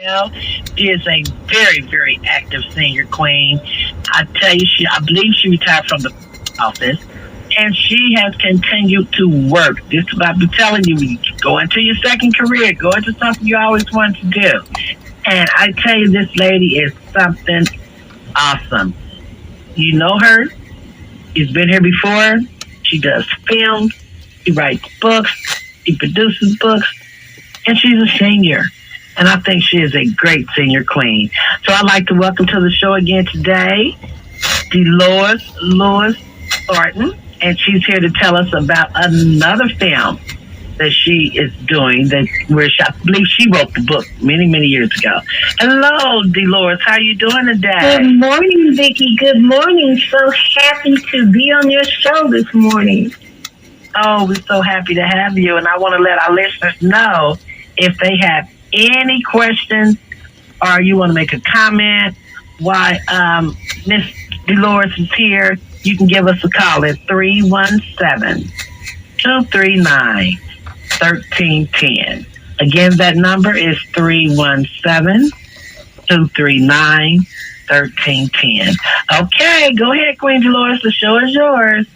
Well, she is a very, very active senior queen. I tell you, I believe she retired from the office, and she has continued to work. This is what I've been telling you. You go into your second career, go into something you always wanted to do. And I tell you, this lady is something awesome. You know her. She's been here before. She does films. She writes books. She produces books. And she's a senior. And I think she is a great senior queen. So I'd like to welcome to the show again today, Dolores Lewis Thornton. And she's here to tell us about another film that she is doing that where I believe she wrote the book many, many years ago. Hello, Dolores. How are you doing today? Good morning, Vicki. Good morning. So happy to be on your show this morning. Oh, we're so happy to have you. And I want to let our listeners know if they have any questions or you want to make a comment why Miss Dolores is here, you can give us a call at 317-239-1310. Again, that number is 317-239-1310. Okay, go ahead, Queen Dolores. The show is yours.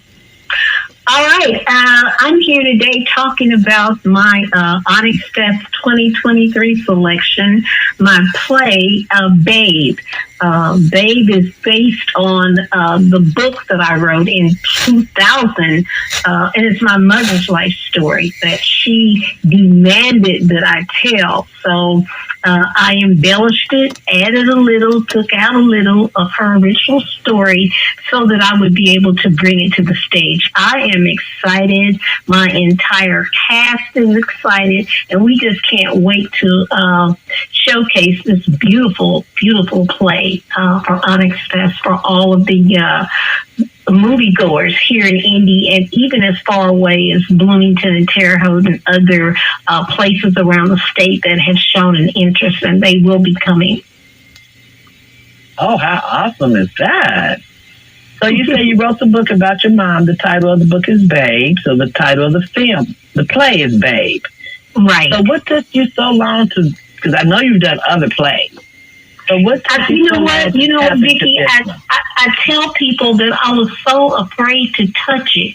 All right. I'm here today talking about my Onyx Fest 2023 selection, my play, Babe. Babe is based on the book that I wrote in 2000, and it's my mother's life story that she demanded that I tell. So I embellished it, added a little, took out a little of her original story so that I would be able to bring it to the stage. I am excited. My entire cast is excited, and we just can't wait to showcase this beautiful, beautiful play for Onyx Fest for all of the moviegoers here in Indy and even as far away as Bloomington and Terre Haute and other places around the state that have shown an interest, and they will be coming. Oh, how awesome is that? So you say you wrote the book about your mom. The title of the book is Babe. So the title of the film, the play is Babe. Right. So what took you so long to, because I know you've done other plays. So what took you know what, Vicki, I tell people that I was so afraid to touch it.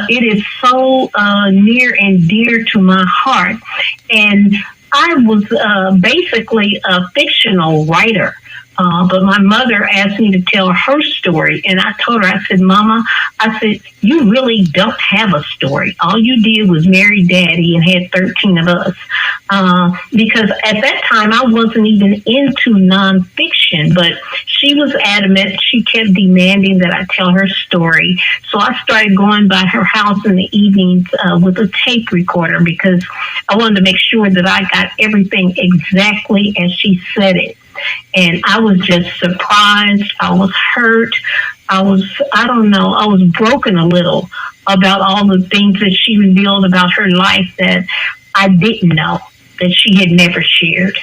It is so near and dear to my heart. And I was basically a fictional writer. But my mother asked me to tell her story, and I told her, I said, Mama, I said, you really don't have a story. All you did was marry Daddy and had 13 of us. Because at that time, I wasn't even into nonfiction, but she was adamant. She kept demanding that I tell her story. So I started going by her house in the evenings with a tape recorder because I wanted to make sure that I got everything exactly as she said it. And I was just surprised. I was hurt. I was broken a little about all the things that she revealed about her life that I didn't know, that she had never shared.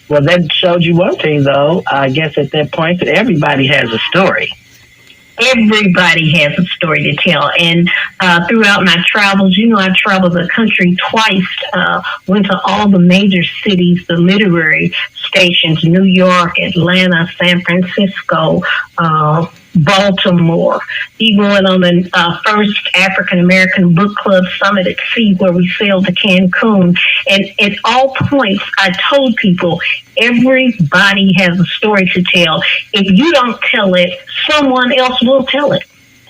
Well, that showed you one thing, though. I guess at that point that everybody has a story. Everybody has a story to tell. And throughout my travels, I traveled the country twice, went to all the major cities, the literary stations, New York, Atlanta, San Francisco, Baltimore. Even went on the first African-American Book Club Summit at sea where we sailed to Cancun. And at all points, I told people, everybody has a story to tell. If you don't tell it, someone else will tell it.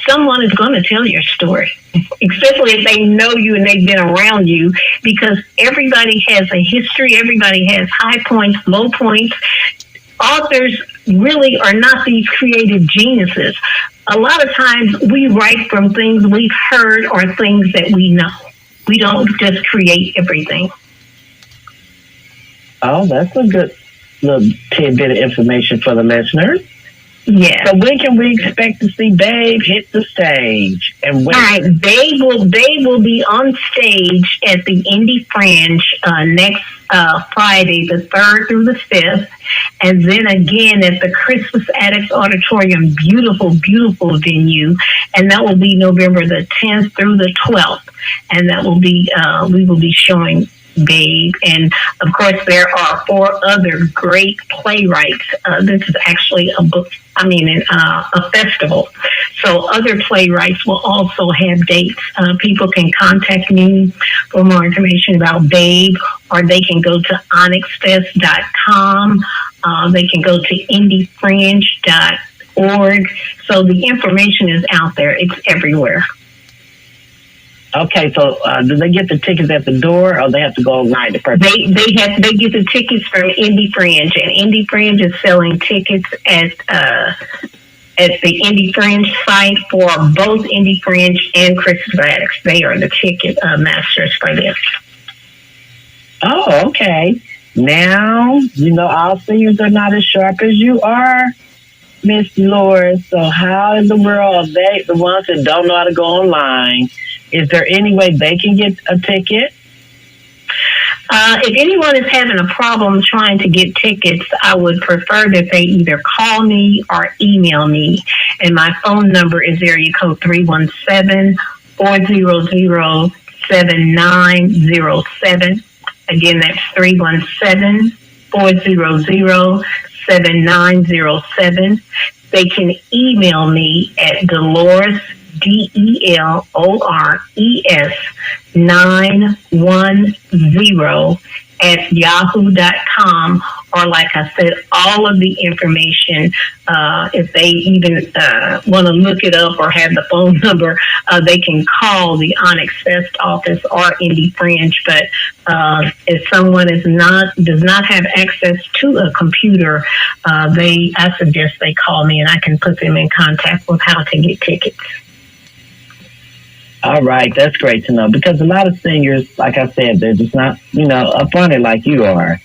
Someone is going to tell your story, especially if they know you and they've been around you, because everybody has a history. Everybody has high points, low points. Authors really are not these creative geniuses. A lot of times we write from things we've heard or things that we know. We don't just create everything. Oh, that's a good little tidbit of information for the listeners. Yeah. So when can we expect to see Babe hit the stage? And when? All right, Babe will be on stage at the Indy Fringe next Friday, the 3rd through the 5th, and then again at the Christmas Addicts Auditorium, beautiful, beautiful venue, and that will be November the 10th through the 12th, and that will be we will be showing Babe. And of course, there are 4 other great playwrights. This is actually a book, a festival. So other playwrights will also have dates. People can contact me for more information about Babe, or they can go to onyxfest.com. They can go to indiefringe.org. So the information is out there. It's everywhere. Okay, so do they get the tickets at the door, or they have to go online to purchase? They get the tickets from Indie Fringe, and Indie Fringe is selling tickets at the Indie Fringe site for both Indie Fringe and Chris Maddox. They are the ticket masters for this. Oh, okay. Now all singers are not as sharp as you are, Miss Dolores. So how in the world are they the ones that don't know how to go online? Is there any way they can get a ticket? If anyone is having a problem trying to get tickets, I would prefer that they either call me or email me. And my phone number is area code 317-400-7907. Again, that's 317-400-7907. They can email me at Dolores, DELORES 910 at yahoo.com, or like I said, all of the information, if they even want to look it up or have the phone number, they can call the Onyx Fest office or Indie Fringe. But if someone does not have access to a computer, I suggest they call me, and I can put them in contact with how to get tickets. All right, that's great to know, because a lot of singers, like I said, they're just not, upfront it like you are.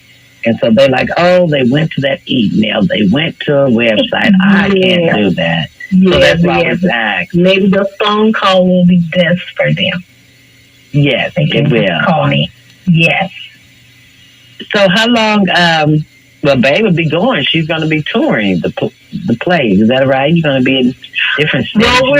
And so they're like, oh, they went to that email, they went to a website. I can't do that. So that's why I was asked. Maybe the phone call will be best for them. Yes, it will. Call me. Yes. So how long, Babe will be going. She's going to be touring the plays. Is that right? You're going to be in different states? Well,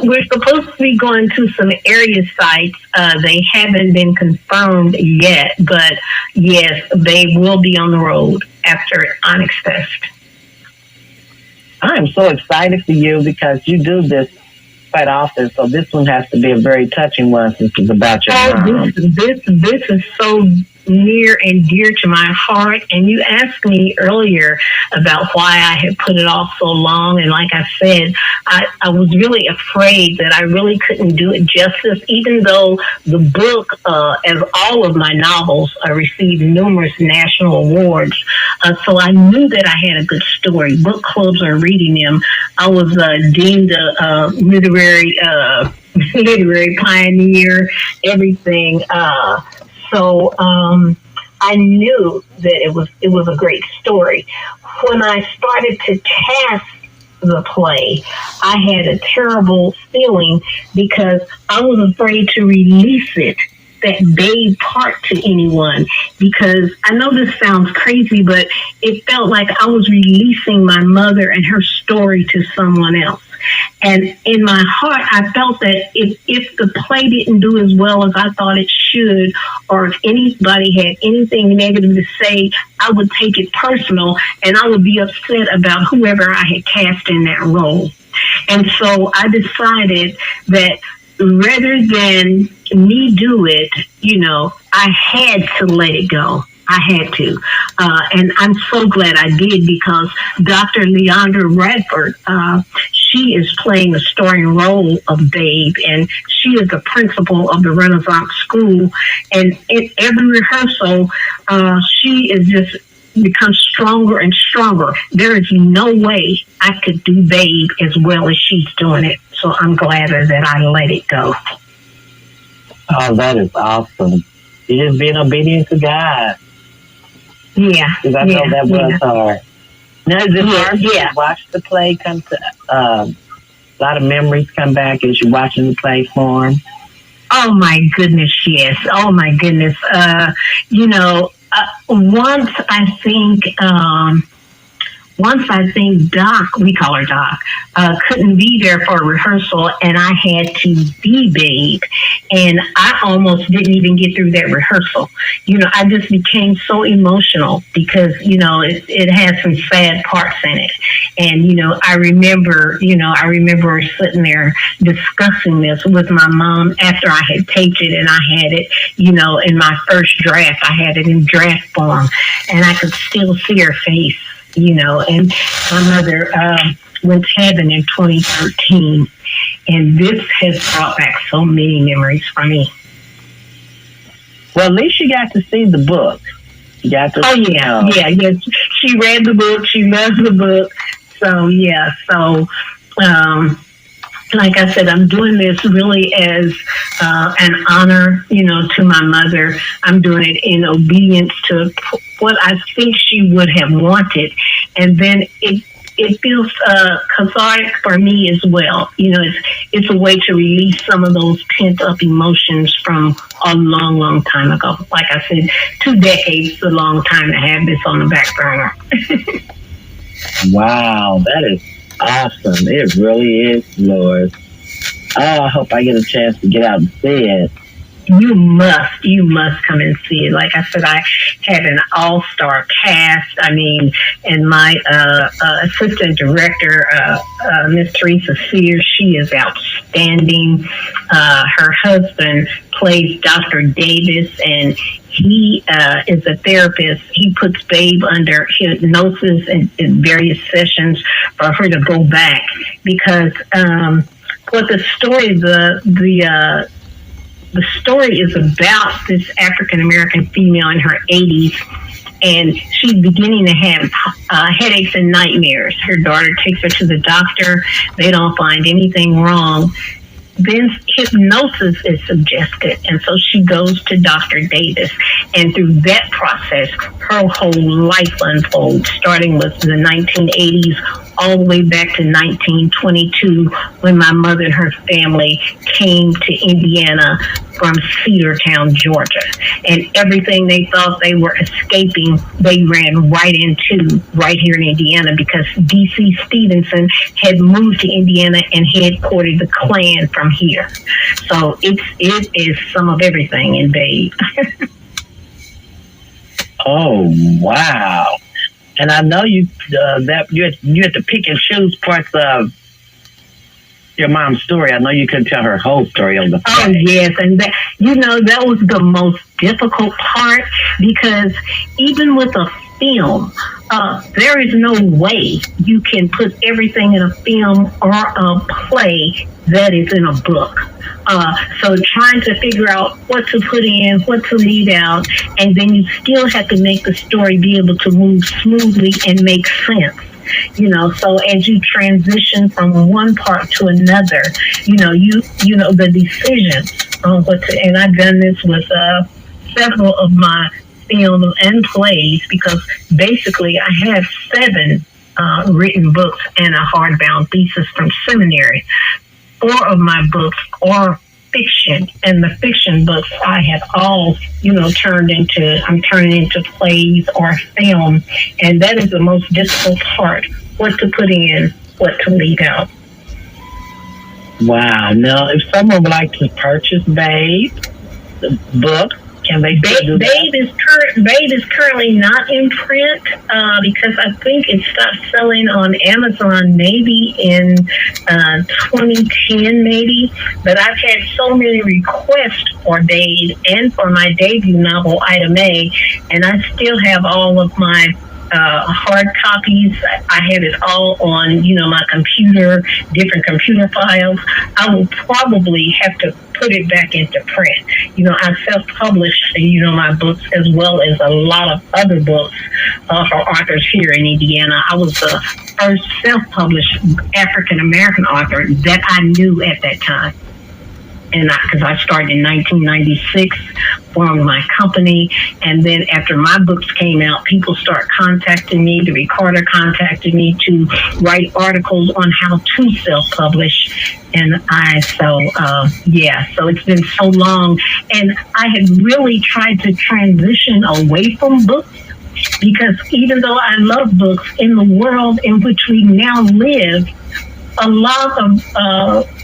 we're supposed to be going to some area sites. They haven't been confirmed yet, but yes, they will be on the road after Onyx Fest. I'm so excited for you, because you do this quite often. So this one has to be a very touching one, since it's about your mom. This is so near and dear to my heart. And you asked me earlier about why I had put it off so long. And like I said, I was really afraid that I really couldn't do it justice, even though the book, as all of my novels, received numerous national awards. So I knew that I had a good story. Book clubs are reading them. I was deemed a literary pioneer, everything. So I knew that it was a great story. When I started to cast the play, I had a terrible feeling, because I was afraid to release that Babe part to anyone, because I know this sounds crazy, but it felt like I was releasing my mother and her story to someone else. And in my heart, I felt that if the play didn't do as well as I thought it should, or if anybody had anything negative to say, I would take it personal, and I would be upset about whoever I had cast in that role. And so I decided that rather than me do it, I had to let it go. I had to. And I'm so glad I did, because Dr. Leandra Radford, she is playing the starring role of Babe, and she is the principal of the Renaissance School. And in every rehearsal, she is just becomes stronger and stronger. There is no way I could do Babe as well as she's doing it. So I'm glad that I let it go. Oh, that is awesome. You're just being obedient to God. Yeah. Because I know that was hard. Now, is it hard to watch the play come to, a lot of memories come back as you're watching the play form? Oh, my goodness, yes. Oh, my goodness. Once I think, once I think Doc, we call her Doc, couldn't be there for a rehearsal and I had to be Babe. And I almost didn't even get through that rehearsal. I just became so emotional because, it had some sad parts in it. And, I remember sitting there discussing this with my mom after I had taped it and I had it, in my first draft. I had it in draft form and I could still see her face. And my mother went to heaven in 2013, and this has brought back so many memories for me. Well, at least you got to see the book. You got to. Oh yeah. She read the book. She loves the book. So yeah. So, like I said, I'm doing this really as an honor, to my mother. I'm doing it in obedience to what I think she would have wanted. And then it feels cathartic for me as well. It's a way to release some of those pent up emotions from a long, long time ago. Like I said, 2 decades is a long time to have this on the back burner. Wow, that is awesome. It really is, Lord. Oh, I hope I get a chance to get out and see it. You must come and see it. Like I said, I had an all-star cast. And my assistant director, Miss Teresa Sears, she is outstanding. Her husband plays Dr. Davis, and he is a therapist. He puts Babe under hypnosis in various sessions for her to go back because what the story is about this African American female in her 80s, and she's beginning to have headaches and nightmares. Her daughter takes her to the doctor. They don't find anything wrong. Then hypnosis is suggested, and so she goes to Dr. Davis. And through that process, her whole life unfolds, starting with the 1980s all the way back to 1922 when my mother and her family came to Indiana from Cedartown, Georgia. And everything they thought they were escaping, they ran right into right here in Indiana because D.C. Stevenson had moved to Indiana and headquartered the Klan from here. So it is some of everything in Babe. Oh, wow. And I know you had to pick and choose parts of your mom's story. I know you couldn't tell her whole story on the play. Oh, yes. And that was the most difficult part because even with a film, there is no way you can put everything in a film or a play that is in a book. So trying to figure out what to put in, what to leave out, and then you still have to make the story be able to move smoothly and make sense. So as you transition from one part to another, the decisions on what to, and I've done this with several of my films and plays because basically I have 7 written books and a hardbound thesis from seminary. 4 of my books are fiction, and the fiction books I have all, I'm turning into plays or film, and that is the most difficult part, what to put in, what to leave out. Wow. Now, if someone would like to purchase Babe, the book, can they do that? Babe is currently not in print because I think it stopped selling on Amazon maybe in 2010 maybe. But I've had so many requests for Babe and for my debut novel, Ida Mae, and I still have all of my hard copies. I have it all on, my computer, different computer files. I will probably have to put it back into print. I self-published, my books as well as a lot of other books for authors here in Indiana. I was the first self-published African-American author that I knew at that time. And because I started in 1996, formed my company, and then after my books came out, people start contacting me. The recorder contacted me to write articles on how to self-publish, and so it's been so long, and I had really tried to transition away from books because even though I love books, in the world in which we now live, a lot of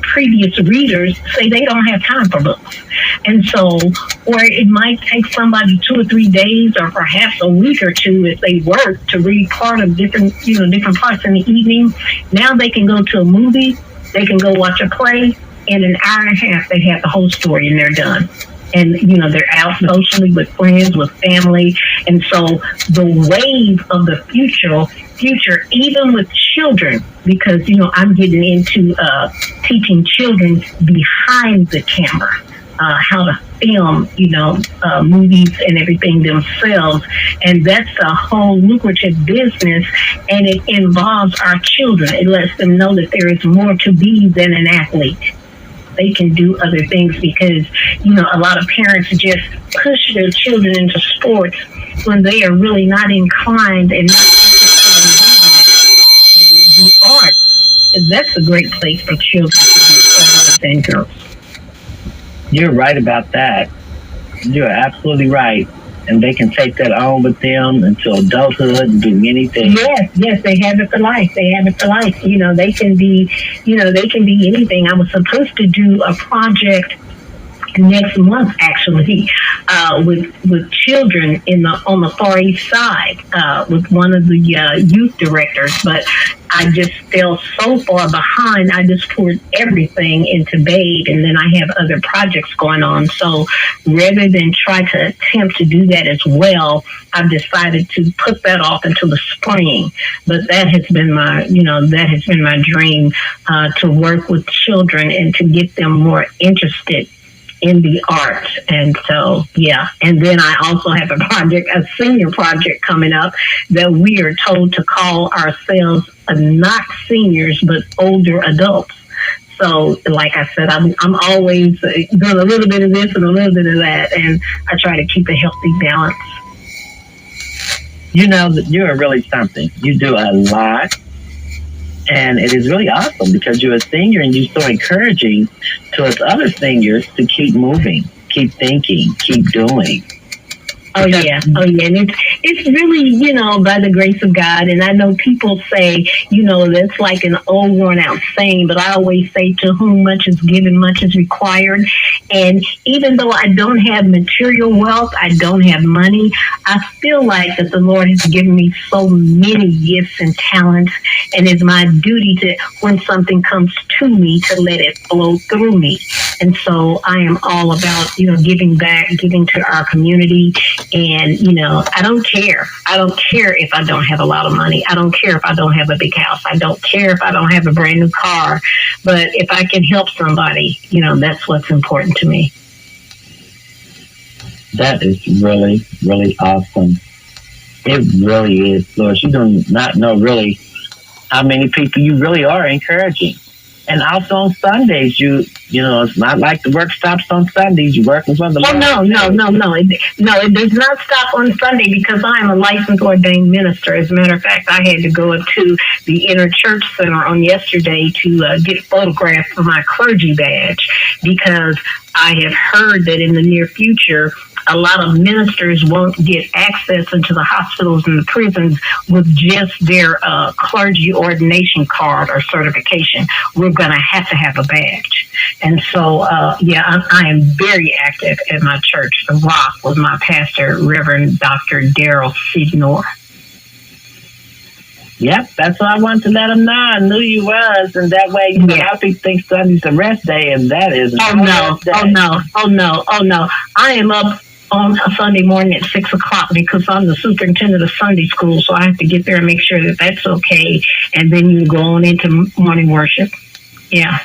previous readers say they don't have time for books. And so, or it might take somebody 2 or 3 days or perhaps a week or two if they work to read part of different parts in the evening. Now they can go to a movie, they can go watch a play. In an hour and a half, they have the whole story and they're done. And, they're out socially with friends, with family. And so the wave of the future, even with children, because, I'm getting into teaching children behind the camera, how to film, movies and everything themselves. And that's a whole lucrative business, and it involves our children. It lets them know that there is more to be than an athlete. They can do other things because, a lot of parents just push their children into sports when they are really not inclined and not interested in doing that. And the arts, that's a great place for children to be, and girls. You're right about that. You're absolutely right. And they can take that on with them until adulthood and do anything. Yes, they have it for life. They have it for life. They can be, they can be anything. I was supposed to do a project next month, actually, with children on the Far East Side, with one of the youth directors, but I just fell so far behind. I just poured everything into BABE, and then I have other projects going on. So rather than try to attempt to do that as well, I've decided to put that off until the spring. But that has been my dream, to work with children and to get them more interested in the arts. And so, and then I also have a senior project coming up that we are told to call ourselves not seniors, but older adults. So, like I said, I'm always doing a little bit of this and a little bit of that, and I try to keep a healthy balance. You're really something. You do a lot. And it is really awesome because you're a senior and you're so encouraging to us other seniors to keep moving, keep thinking, keep doing. Oh yeah. And it's really, by the grace of God. And I know people say, that's like an old worn out saying, but I always say, to whom much is given, much is required. And even though I don't have material wealth, I don't have money, I feel like that the Lord has given me so many gifts and talents, and it's my duty to, when something comes to me, to let it flow through me. And so I am all about, giving back, giving to our community. And, I don't care. I don't care if I don't have a lot of money. I don't care if I don't have a big house. I don't care if I don't have a brand new car. But if I can help somebody, that's what's important to me. That is really, really awesome. It really is, Lord. You do not know really how many people you really are encouraging. And also on Sundays, it's not like the work stops on Sundays. You work with the Lord. No. It does not stop on Sunday because I am a licensed ordained minister. As a matter of fact, I had to go to the Inner Church Center on yesterday to get photographed for my clergy badge, because I have heard that in the near future, a lot of ministers won't get access into the hospitals and the prisons with just their clergy ordination card or certification. We're going to have a badge. And so, I am very active at my church, The Rock, with my pastor, Reverend Dr. Daryl Signor. Yep, that's what I wanted to let them know. I knew you was, and that way, a lot of people think Sunday's a rest day, and that is Oh no. I am up on a Sunday morning at 6 o'clock because I'm the superintendent of Sunday school, so I have to get there and make sure that that's okay, and then you go on into morning worship. Yeah.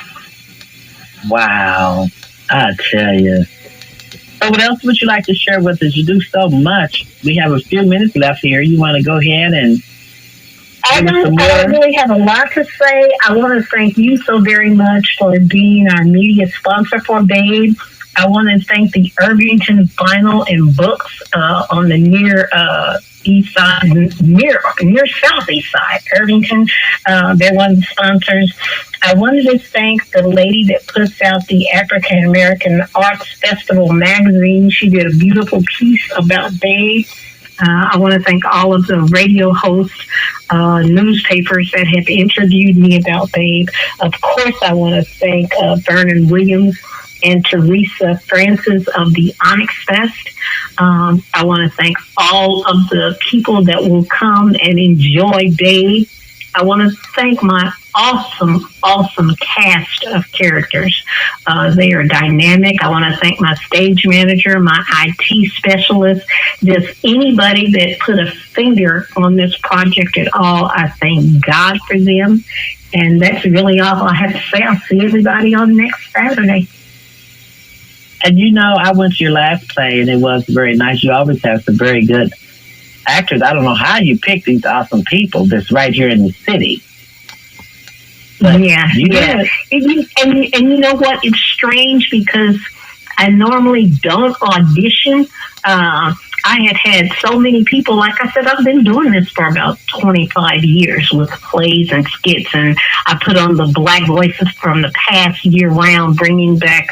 Wow, I tell you. So what else would you like to share with us? You do so much. We have a few minutes left here. You want to go ahead and... I don't really have a lot to say. I want to thank you so very much for being our media sponsor for BABE. I want to thank the Irvington Vinyl and Books on the near east side, near southeast side, Irvington. They're one of the sponsors. I wanted to thank the lady that puts out the African American Arts Festival magazine. She did a beautiful piece about BABE. I want to thank all of the radio hosts, newspapers that have interviewed me about Babe. Of course, I want to thank Vernon Williams and Teresa Francis of the Onyx Fest. I want to thank all of the people that will come and enjoy Babe. I want to thank my awesome cast of characters. They are dynamic. I want to thank my stage manager, my IT specialist, just anybody that put a finger on this project at all. I thank God for them. And that's really all I have to say. I'll see everybody on next Saturday. And I went to your last play, and it was very nice. You always have some very good actors. I don't know how you pick these awesome people that's right here in the city. But yeah. And you know what? It's strange because I normally don't audition. I had so many people. Like I said, I've been doing this for about 25 years with plays and skits, and I put on the Black voices from the past year round, bringing back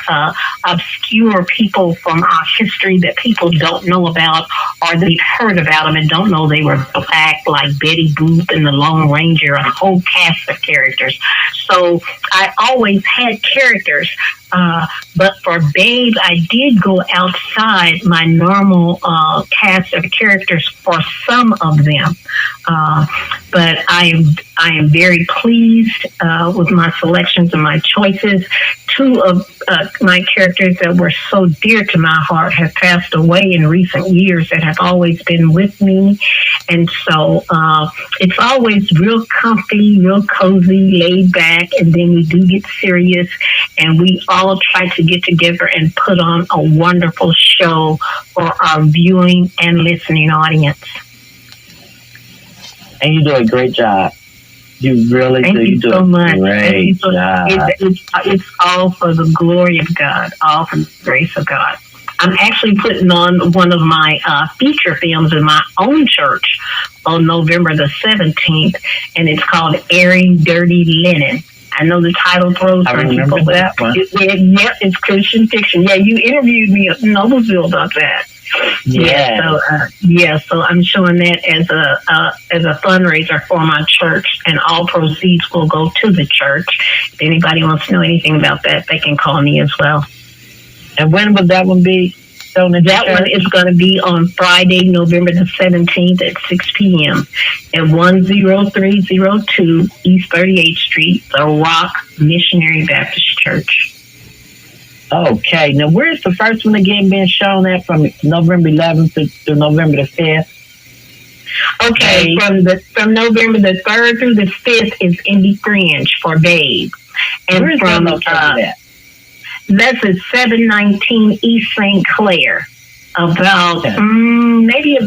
obscure people from our history that people don't know about, or they've heard about them and don't know they were Black, like Betty Boop and the Lone Ranger, a whole cast of characters. So I always had characters. But for Babe, I did go outside my normal cast of characters for some of them. But I am very pleased with my selections and my choices. Two of my characters that were so dear to my heart have passed away in recent years that have always been with me. And so it's always real comfy, real cozy, laid back, and then we do get serious, and we all try to get together and put on a wonderful show for our viewing and listening audience. And you do a great job. You really do. Thank you do so a much. great job. It's all for the glory of God, all for the grace of God. I'm actually putting on one of my feature films in my own church on November the 17th, and it's called Airing Dirty Linen. I know the title throws some people, but it's Christian fiction. Yeah, you interviewed me at Noblesville about that. Yeah. So I'm showing that as a fundraiser for my church, and all proceeds will go to the church. If anybody wants to know anything about that, they can call me as well. And when would that one be? That one is going to be on Friday, November the 17th at 6 p.m. at 10302 East 38th Street, the Rock Missionary Baptist Church. Okay. Now, where's the first one again being shown at, from November 11th to November the 5th? Okay, from November the 3rd through the 5th is Indy Fringe for Babe. And where's from that located at? That's at 719 East St. Clair, about maybe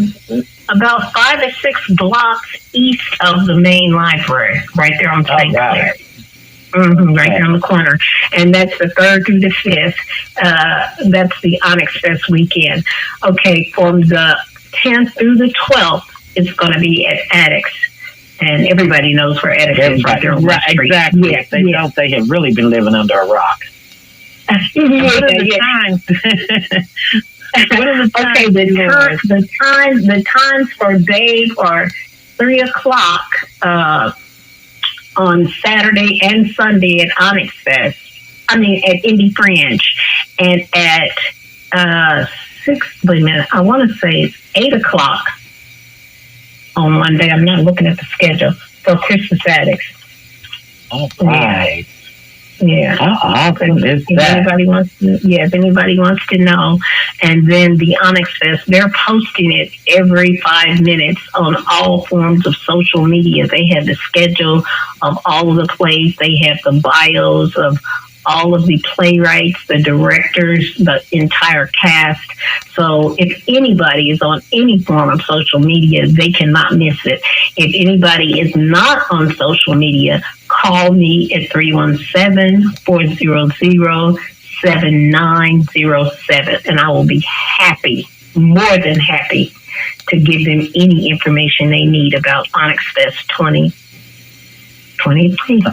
about 5 or 6 blocks east of the main library, right there on St. Clair. Right there on the corner. And that's the 3rd through the 5th. That's the Onyx Fest weekend. Okay, from the 10th through the 12th, it's going to be at Addicts. And everybody knows where Addicts is, right there on the street. Exactly. Yes, they don't. They have really been living under a rock. What are the times? Okay, the times for Babe are 3:00 on Saturday and Sunday at Onyx Fest. At Indy Fringe, and at 6. Wait a minute, I want to say it's 8:00 on Monday. I'm not looking at the schedule for Christmas Addicts. All right. Yeah. How awesome is that? If anybody wants to know. And then the Onyx Fest, they're posting it every 5 minutes on all forms of social media. They have the schedule of all of the plays. They have the bios of all of the playwrights, the directors, the entire cast. So if anybody is on any form of social media, they cannot miss it. If anybody is not on social media, call me at 317-400-7907, and I will be happy, more than happy, to give them any information they need about Onyx Fest 2023.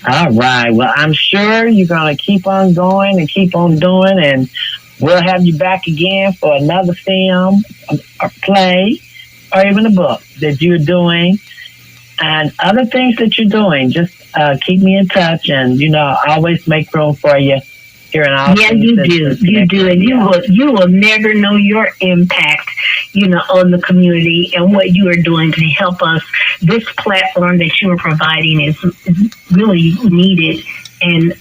All right. Well, I'm sure you're going to keep on going and keep on doing. And We'll have you back again for another film, a play, or even a book that you're doing, and other things that you're doing. Just keep me in touch, and always make room for you here in Austin. Yeah, you do. You do, and you will never know your impact, on the community and what you are doing to help us. This platform that you are providing is really needed, and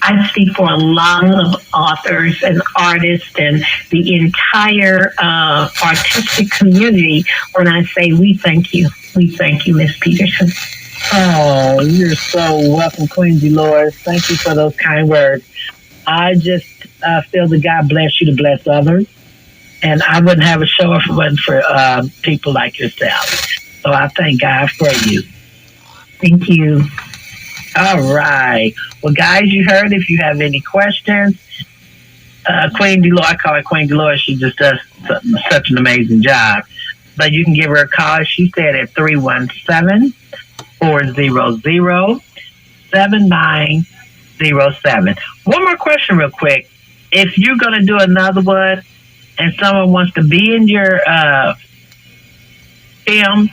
I speak for a lot of authors and artists and the entire artistic community when I say we thank you. We thank you, Miss Peterson. Oh, you're so welcome, Queen Dolores. Thank you for those kind words. I just feel that God bless you to bless others. And I wouldn't have a show if it wasn't for people like yourself. So I thank God for you. Thank you. All right. Well, guys, you heard. If you have any questions, Queen Dolores, I call her Queen Dolores. She just does such an amazing job. But you can give her a call. She said at 317-400-7907. One more question real quick. If you're going to do another one and someone wants to be in your film,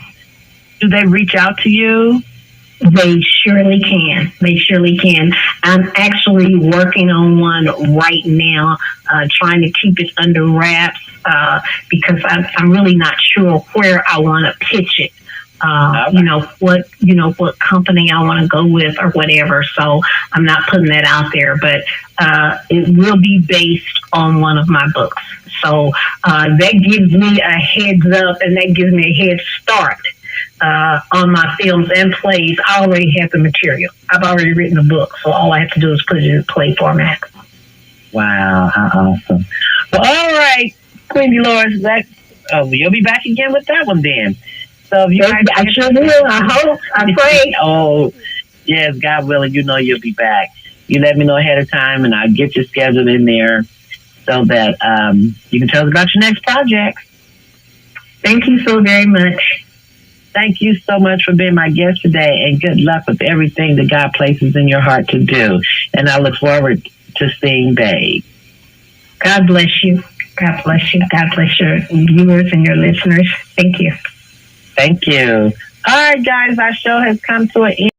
do they reach out to you? They surely can. They surely can. I'm actually working on one right now, trying to keep it under wraps because I'm really not sure where I want to pitch it. What company I want to go with or whatever. So I'm not putting that out there, but it will be based on one of my books. So that gives me a heads up, and that gives me a head start on my films and plays. I already have the material. I've already written the book, so all I have to do is put it in play format. Wow, how awesome. Well, all right, Queen Dolores, you'll be back again with that one then. So if you I sure will. I hope. I pray. Oh, yes, God willing, you'll be back. You let me know ahead of time, and I'll get you scheduled in there so that you can tell us about your next project. Thank you so very much. Thank you so much for being my guest today, and good luck with everything that God places in your heart to do. And I look forward to seeing Babe. God bless you. God bless you. God bless your viewers and your listeners. Thank you. Thank you. All right, guys, our show has come to an end.